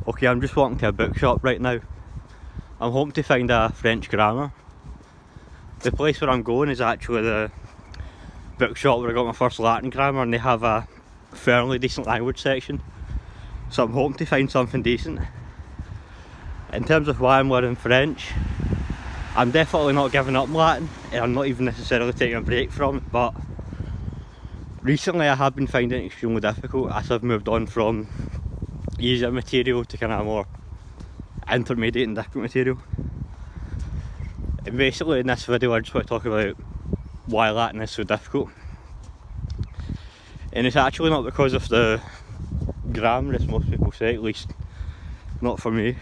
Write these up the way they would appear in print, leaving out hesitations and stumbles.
Okay, I'm just walking to a bookshop right now. I'm hoping to find a French grammar. The place where I'm going is actually the bookshop where I got my first Latin grammar, and they have a fairly decent language section. So I'm hoping to find something decent. In terms of why I'm learning French, I'm definitely not giving up Latin, and I'm not even necessarily taking a break from it, but recently I have been finding it extremely difficult as I've moved on from easier material to kind of more intermediate and difficult material. And basically in this video I just want to talk about why Latin is so difficult. And it's actually not because of the grammar, as most people say, at least not for me.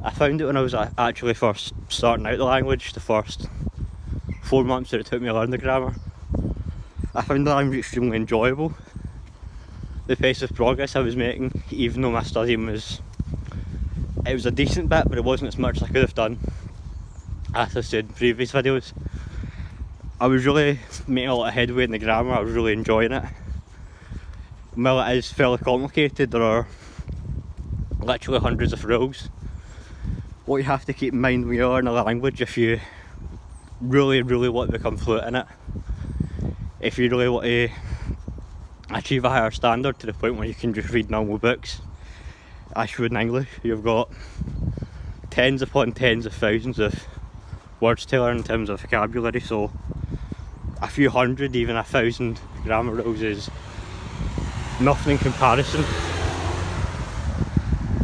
I found it when I was actually first starting out the language, the first 4 months that it took me to learn the grammar. I found the language extremely enjoyable. The pace of progress I was making, even though my studying was a decent bit, but it wasn't as much as I could have done, as I said in previous videos. I was really making a lot of headway in the grammar. I was really enjoying it. While it is fairly complicated, there are literally hundreds of rules. What you have to keep in mind when you learn a language, if you really want to become fluent in it, if you really want to achieve a higher standard to the point where you can just read normal books as you would in English, you've got tens upon tens of thousands of words to learn in terms of vocabulary. So a few hundred, even 1,000 grammar rules is nothing in comparison.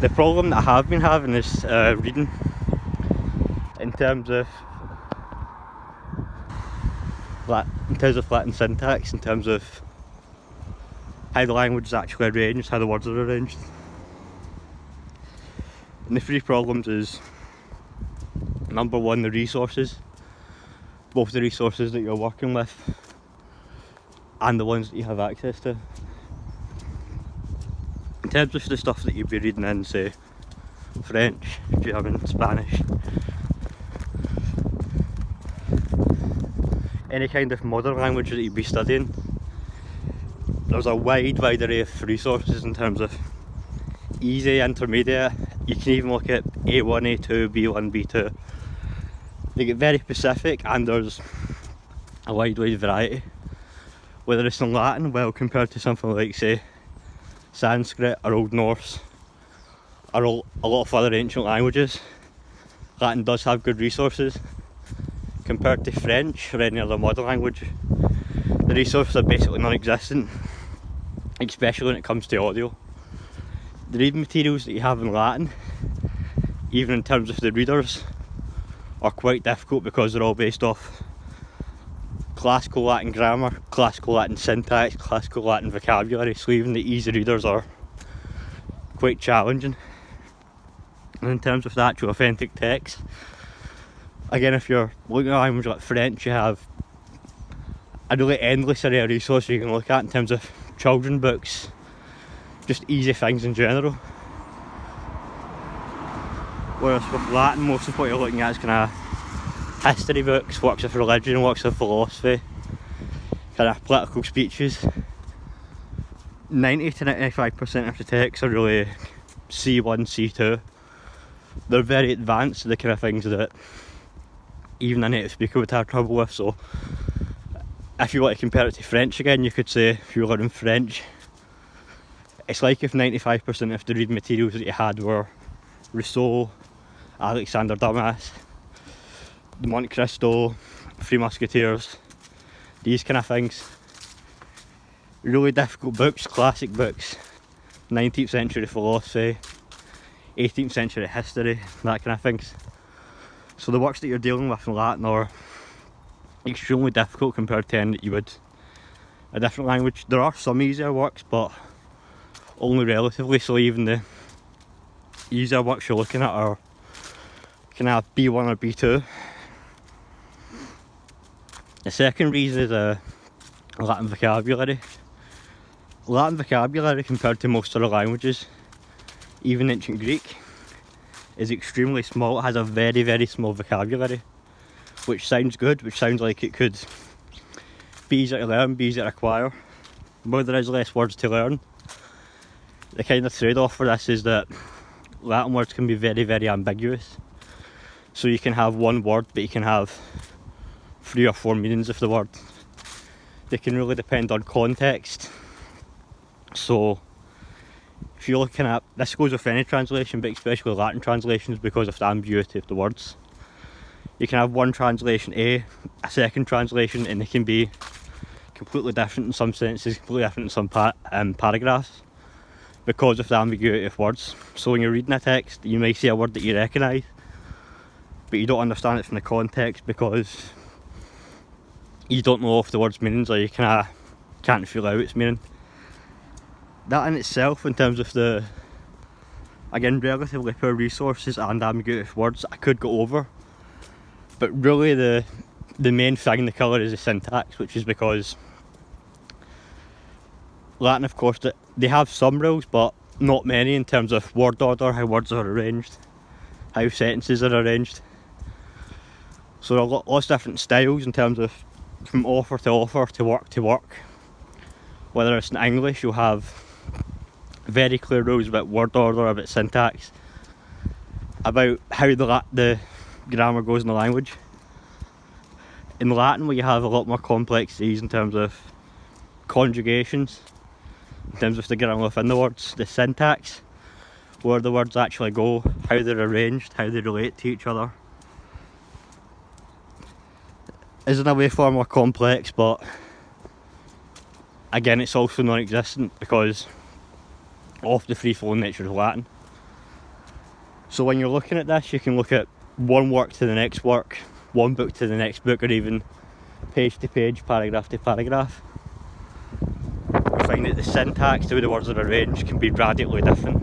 The problem that I have been having is reading, in terms of Latin syntax, in terms of how the language is actually arranged, how the words are arranged. And the three problems is, number one, the resources. Both the resources that you're working with and the ones that you have access to. In terms of the stuff that you'd be reading in, say, French, German, Spanish, any kind of modern language that you'd be studying, there's a wide array of resources in terms of easy, intermediate. You can even look at A1, A2, B1, B2. They get very specific, and there's a wide variety. Whether it's in Latin, well, compared to something like, say, Sanskrit or Old Norse or a lot of other ancient languages, Latin does have good resources. Compared to French or any other modern language, the resources are basically non-existent, especially when it comes to audio. The reading materials that you have in Latin, even in terms of the readers, are quite difficult because they're all based off classical Latin grammar, classical Latin syntax, classical Latin vocabulary, so even the easy readers are quite challenging. And in terms of the actual authentic text, again, if you're looking at a language like French, you have a really endless array of resources you can look at in terms of children books, just easy things in general. Whereas with Latin, most of what you're looking at is kind of history books, works of religion, works of philosophy, kind of political speeches. 90 to 95% of the texts are really C1, C2. They're very advanced, the kind of things that even a native speaker would have trouble with. So if you want to compare it to French again, you could say, if you were learning French, it's like if 95% of the reading materials that you had were Rousseau, Alexander Dumas, the Monte Cristo, Three Musketeers, these kind of things. Really difficult books, classic books, 19th century philosophy, 18th century history, that kind of things. So the works that you're dealing with in Latin are extremely difficult compared to any that you would a different language. There are some easier works, but only relatively, so even the easier works you're looking at are kind of B1 or B2. The second reason is Latin vocabulary. Latin vocabulary, compared to most other languages, even ancient Greek, is extremely small. It has a very small vocabulary, which sounds good, which sounds like it could be easier to learn, be easier to acquire. But there is less words to learn, the kind of trade-off for this is that Latin words can be very, very ambiguous. So you can have one word, but you can have 3 or 4 meanings of the word. They can really depend on context. So if you're looking at, this goes with any translation, but especially Latin translations because of the ambiguity of the words. You can have one translation a second translation, and they can be completely different in some sentences, completely different in some paragraphs because of the ambiguity of words. So when you're reading a text, you may see a word that you recognise, but you don't understand it from the context because you don't know if the word's meanings, or you can't figure out its meaning. That in itself, in terms of the, again, relatively poor resources and ambiguity of words, I could go over. But really the main thing, the killer, is the syntax, which is because Latin, of course, they have some rules, but not many in terms of word order, how words are arranged, how sentences are arranged. So there are lots of different styles in terms of from author to author, to work to work. Whether it's in English, you'll have very clear rules about word order, about syntax, about how the grammar goes in the language. In Latin, we have a lot more complexities in terms of conjugations, in terms of the grammar within the words, the syntax, where the words actually go, how they're arranged, how they relate to each other, is in a way far more complex, but again, it's also non-existent because of the free-flowing nature of Latin. So when you're looking at this, you can look at one work to the next work, one book to the next book, or even page to page, paragraph to paragraph. You find that the syntax, the way the words are arranged, can be radically different.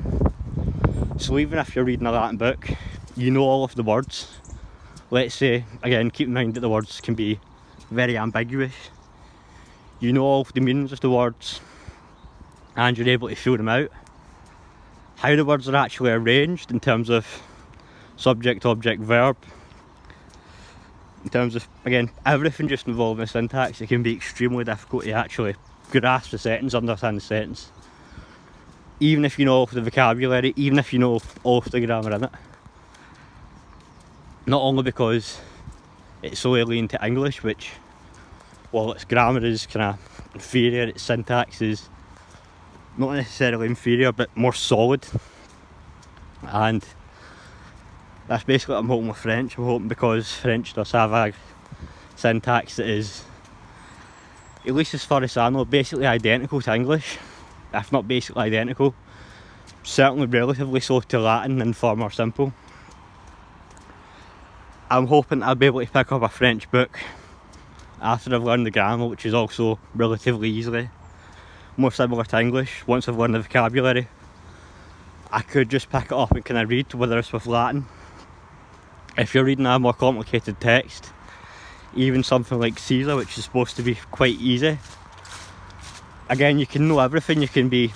So even if you're reading a Latin book, you know all of the words. Let's say, again, keep in mind that the words can be very ambiguous. You know all of the meanings of the words, and you're able to feel them out. How the words are actually arranged in terms of subject, object, verb, in terms of, again, everything just involving syntax, it can be extremely difficult to actually grasp the sentence, understand the sentence. Even if you know all of the vocabulary, even if you know all of the grammar in it. Not only because it's so alien to English, which, while its grammar is kind of inferior, its syntax is not necessarily inferior, but more solid. And that's basically what I'm hoping with French. I'm hoping because French does have a syntax that is, at least as far as I know, basically identical to English, if not basically identical, certainly relatively so to Latin, and far more simple. I'm hoping I'll be able to pick up a French book after I've learned the grammar, which is also relatively easily more similar to English. Once I've learned the vocabulary, I could just pick it up and kind of read, whether it's with Latin. If you're reading a more complicated text, even something like Caesar, which is supposed to be quite easy, again, you can know everything. You can be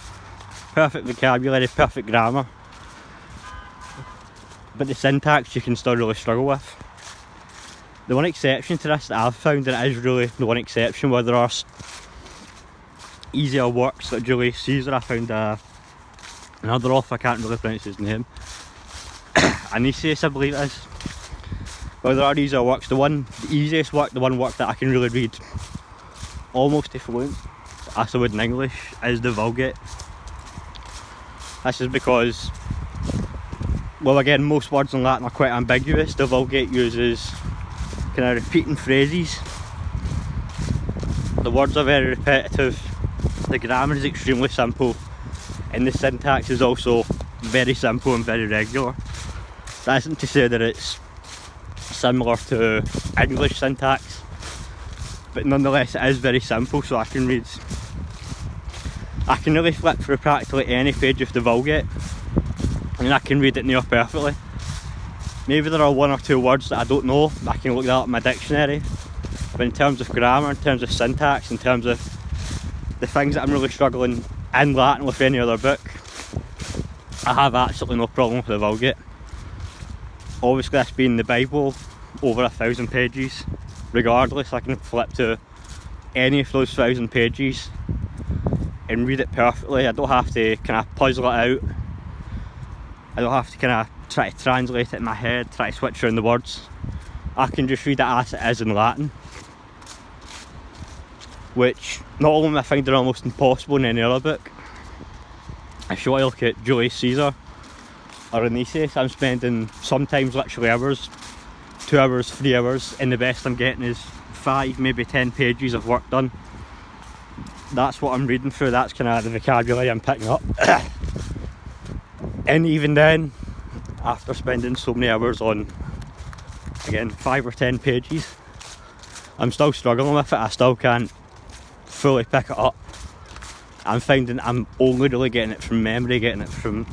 perfect vocabulary, perfect grammar, but the syntax you can still really struggle with. The one exception to this that I've found, and it is really the one exception, where there are easier works like Julius Caesar, I found another author, I can't really pronounce his name, Anicius I believe it is. Well, there are easier works. The easiest work, the one work that I can really read almost to fluent, as I would in English, is the Vulgate. This is because, well, again, most words in Latin are quite ambiguous. The Vulgate uses kind of repeating phrases. The words are very repetitive, the grammar is extremely simple, and the syntax is also very simple and very regular. That isn't to say that it's similar to English syntax, but nonetheless it is very simple, so I can really flip through practically any page of the Vulgate and I can read it near perfectly. Maybe there are one or two words that I don't know, I can look that up in my dictionary, but in terms of grammar, in terms of syntax, in terms of the things that I'm really struggling in Latin with any other book, I have absolutely no problem with the Vulgate. Obviously, this being the Bible, over 1,000 pages, regardless, I can flip to any of those 1,000 pages and read it perfectly. I don't have to kind of puzzle it out. I don't have to kind of try to translate it in my head, try to switch around the words. I can just read it as it is in Latin, which not only am I finding almost impossible in any other book. If you want to look at Julius Caesar or Renaissance, I'm spending sometimes literally hours, 2 hours, 3 hours, and the best I'm getting is 5, maybe 10 pages of work done. That's what I'm reading through, that's kind of the vocabulary I'm picking up. And even then, after spending so many hours on, again, 5 or 10 pages, I'm still struggling with it. I still can't fully pick it up. I'm finding I'm only really getting it from memory, getting it from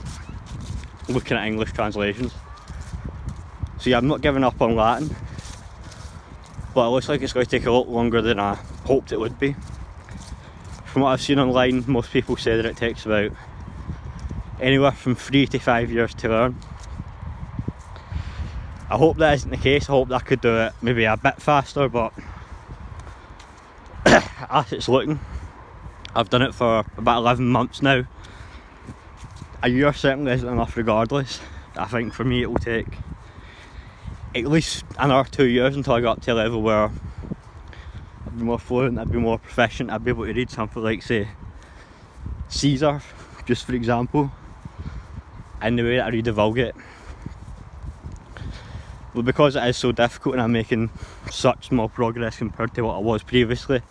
looking at English translations. So yeah, I'm not giving up on Latin, but it looks like it's going to take a lot longer than I hoped it would be. From what I've seen online, most people say that it takes about anywhere from 3 to 5 years to learn. I hope that isn't the case. I hope that I could do it maybe a bit faster, but as it's looking, I've done it for about 11 months now. A year certainly isn't enough regardless. I think for me it will take at least another 2 years until I got up to a level where I'd be more fluent, I'd be more proficient, I'd be able to read something like, say, Caesar, just for example, in the way that I read the Vulgate. But because it is so difficult and I'm making such small progress compared to what I was previously,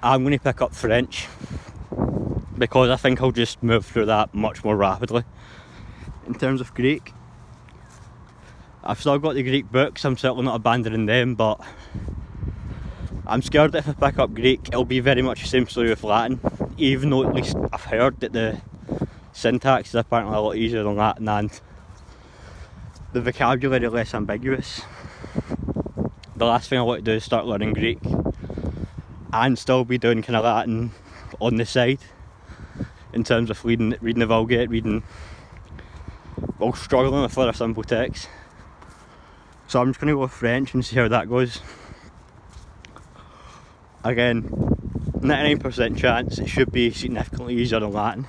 I'm going to pick up French, because I think I'll just move through that much more rapidly. In terms of Greek, I've still got the Greek books, I'm certainly not abandoning them, but I'm scared that if I pick up Greek, it'll be very much the same story with Latin, even though at least I've heard that the syntax is apparently a lot easier than Latin and the vocabulary less ambiguous. The last thing I want to do is start learning Greek and still be doing kind of Latin on the side in terms of reading the Vulgate, struggling with other simple texts. So I'm just going to go with French and see how that goes. Again, 99% chance it should be significantly easier than Latin.